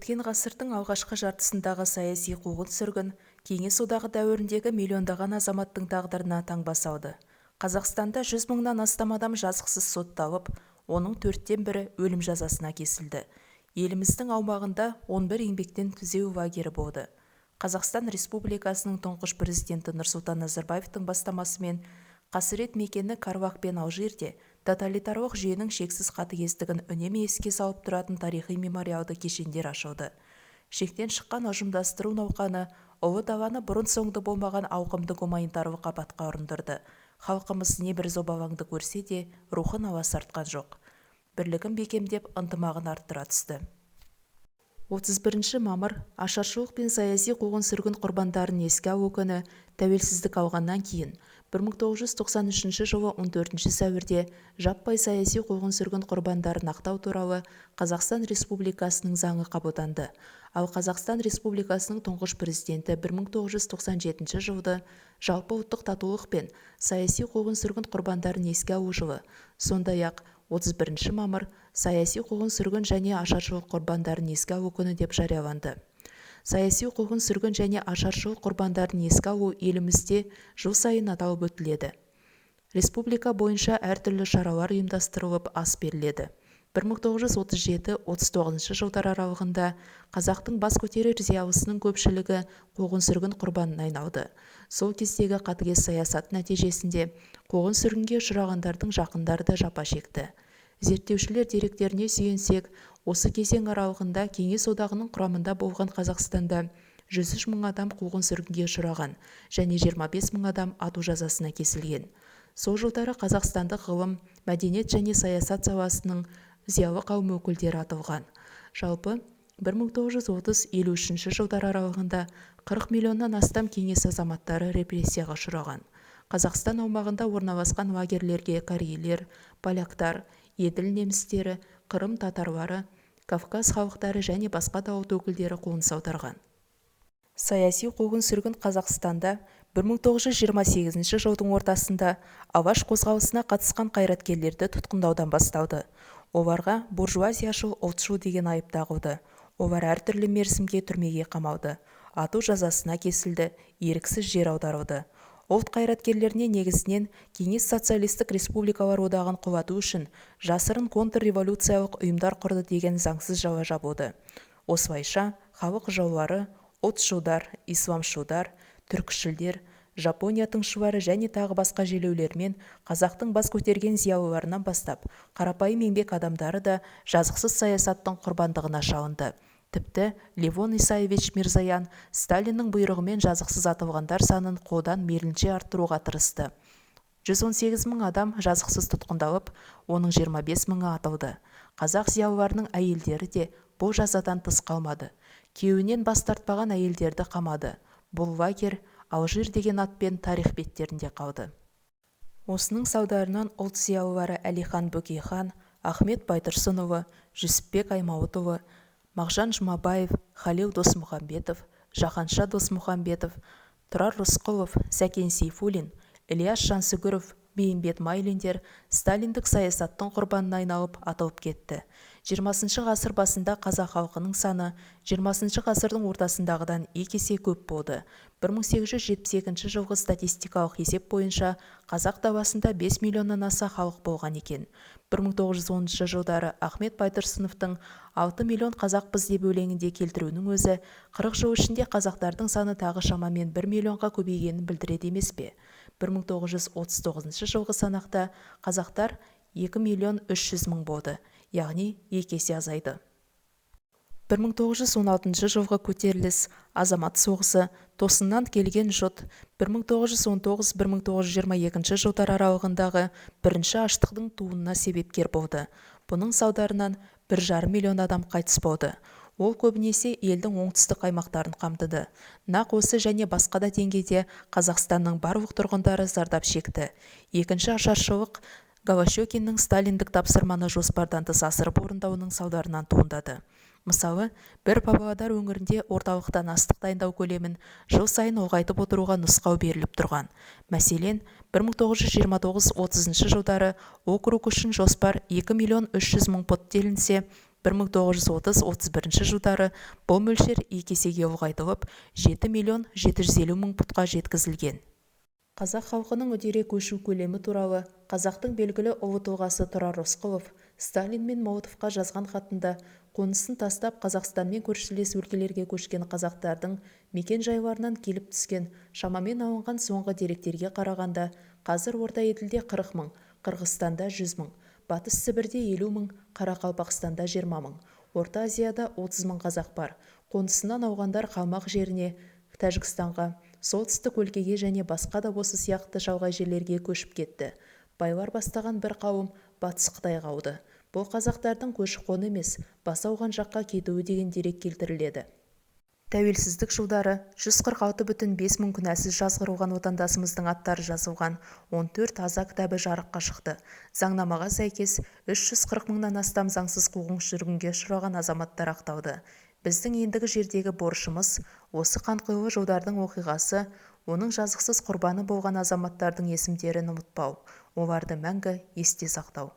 Өткен ғасырдың алғашқы жартысындағы саяси қуғын-сүргін Кеңес одағы дәуіріндегі миллиондаған азаматтың тағдырына таңба салды. Қазақстанда 100 мыңнан астам адам жазықсыз сотталып, оның 1/4 өлім жазасына кесілді. Еліміздің аумағында 11 еңбектен түзеу лагері болды. Қазақстан Республикасының тұңғыш президенті Нұрсұлтан Назарбаевтың бастамасымен қасірет мекені Карабах пен Алжирде тоталитарлық жүйенің шексіз қатыгездігін үнемі еске салып тұратын тарихи мемориалды кешендер ашылды. Шектен шыққан ұжымдастыру науқаны ұлы даланы бұрын-соңды болмаған ауқымды гуманитарлық апатқа ұрындырды. Халқымыз небір зобалаңды көрсе де, рухын аласартқан жоқ. Бірлігін бекемдеп, ынтымағын арттыра түсті. 31 мамыр ашаршылық пен саяси қуғын-сүргін құрбандарын еске алу күні. Тәуелсіздік алғаннан кейін 1993 жылы 14 сәуірде жаппай саяси қуғын-сүргін құрбандарын ақтау туралы Қазақстан Республикасының заңы қабылданды. Ал Қазақстан Республикасының тұңғыш президенті 1997 жылды жалпы ұлттық татулық пен саяси қуғын-сүргін құрбандарын еске алу жылы, сондай-ақ 31 мамыр саяси қуғын-сүргін және ашаршылық құрбандарын еске алу күні деп жарияланды. Саяси қуғын-сүргін және ашаршылық құрбандарын еске алу елімізде жыл сайын аталып өтіледі. Республика бойынша әртүрлі шаралар ұйымдастырылып, ас беріледі. 1937-39 жылдар аралығында қазақтың бас көтерер зиялысының көпшілігі қуғын-сүргін құрбанына айналды. Сол кездегі қатыгез саясат нәтижесінде қуғын-сүргінге ұшырағандардың жақындары да жапа шекті. Зерттеушілер деректеріне сүйенсек, осы кезең аралығында Кеңес одағының құрамында болған Қазақстанда 103 мың адам қуғын-сүргінге ұшыраған және 25 мың адам ату жазасына кесілген. Сол жылдары қазақстандық ғылым, мәдениет және саясат саласының зиялы қауым өкілдері атылған. Жалпы 1930-53 жылдар аралығында 40 миллионнан астам кеңес азаматтары репрессияға ұшыраған. Қазақстан аумағында орналасқан лагерлерге корейлер, поляктар, еділ немістері, Қырым татарлары, Кавказ халықтары және басқа да ұлт өкілдері қоныс аударған. Саяси қуғын-сүргін Қазақстанда 1928 жылдың ортасында Алаш қозғалысына қатысқан қайраткерлерді тұтқындаудан басталды. Оларға буржуазияшыл, ұлтшыл деген айып тағылды. Олар әртүрлі мерзімге түрмеге қамалды. Ату жазасына кесілді, еріксіз жер аударылды. Ұлт қайраткерлеріне негізінен Кеңес социалистік республикалар одағын құлату үшін жасырын контрреволюциялық ұйымдар құрды деген заңсыз жала жабылды. Осылайша халық жаулары, ұлтшылдар, исламшылдар, түркішілдер, Жапония тыңшылары және тағы басқа желеулермен қазақтың бас көтерген зиялыларынан бастап, қарапайым еңбек адамдары да жазықсыз саясаттың құрбандығына шалынды. Тіпті Левон Исаевич Мирзаян Сталиннің бұйрығымен жазықсыз атылғандар санын қолдан мейлінше арттыруға тырысты. 118 мың адам жазықсыз тұтқындалып, оның 25 мыңы атылды. Қазақ зиялыларының әйелдері де бұл жазадан тыс қалмады. Күйеуінен бас тартпаған әйелдерді қамады. Бұл лагер Алжир деген атпен тарих беттерінде қалды. Осының салдарынан ұлт зиялылары Әлихан Бөкейхан, Ахмет Байтұрсынұлы, Жүсіпбек Аймауытұлы, Мағжан Жұмабаев, Халил Досмұхамбетов, Жаһанша Досмұхамбетов, Тұрар Рысқұлов, Сәкен Сейфуллин, Ілияс Жансүгіров, Бейімбет Майлиндер сталиндік саясаттың құрбанына айналып атылып кетті. 20 ғасыр басында қазақ халқының саны 20 ғасырдың ортасындағыдан 2 есе көп болды. 1872 жылғы статистикалық есеп бойынша қазақ даласында 5 миллионнан аса халық болған екен. 1910 жылдары Ахмет Байтұрсыновтың 6 миллион қазақпыз деп өлеңінде келтіруінің өзі 40 жыл ішінде қазақтардың саны тағы шамамен 1 миллионға көбейгенін білдіреді емес пе? 1939 жылғы санақта қазақтар 2 миллион 300 мың болды, яғни 2 есе азайды. 1916 жылғы көтеріліс, азамат соғысы, тосыннан келген жұт 1919-1922 жылдар аралығындағы бірінші аштықтың туынына себепкер болды. Бұның салдарынан 1,5 миллион адам қайтыс болды. Ол көбінесе елдің оңтүстік аймақтарын қамтыды. Нақ осы және басқа да деңгейде Қазақстанның барлық тұрғындары зардап шекті. Екінші ашаршылық Голощекиннің сталиндік тапсырманы жоспардан тыс асырып орындауының салдарынан туындады. Мысалы, бір Павлодар өңірінде орталықтан астық дайындау көлемін жыл сайын ұлғайтып отыруға нұсқау беріліп тұрған. Мәселен, 1929-30 жылдары округ үшін жоспар 2 миллион 300 мың пұт делінсе, 1930-31 жылдары бұл мөлшер 2 есеге ұлғайтылып, 7.750.000 пұтқа жеткізілген. Қазақ халқының үдере көшу көлемі туралы қазақтың белгілі ұлы тұлғасы Тұрар Рысқұлов Сталин мен Молотовқа жазған хатында қонысын тастап Қазақстанмен көршілес өлкелерге көшкен қазақтардың мекен-жайларынан келіп түскен шамамен алынған соңғы деректерге қарағанда, қазір Орта Еділде 40 мың, Қырғызстанда 100 мың, Батыс Сібірде 50 мың, Қарақалпақстанда 20 мың, Орта Азияда 30 мың қазақ бар. Қонысынан ауғандар қалмақ жеріне, Тәжікстанға, солтүстік өлкеге және басқа да осы сияқты шалғай жерлерге көшіп кетті. Байлар бастаған бір қауым Батыс Қытайға ауды. Бұл қазақтардың көші-қон емес, бас ауған жаққа кетуі деген дерек келтіріледі. Тәуелсіздік жылдары 146,5 мың күнәсіз жазғырылған отандасымыздың аттары жазылған 14 аза кітабы жарыққа шықты. Заңнамаға сәйкес 340 мыңнан астам заңсыз қуғын-сүргінге ұшыраған азаматтар ақталды. Біздің ендігі жердегі борышымыз осы қанқұйлы жылдардың оқиғасы, оның жазықсыз құрбаны болған азаматтардың есімдерін ұмытпау, оларды мәңгі есте сақтау.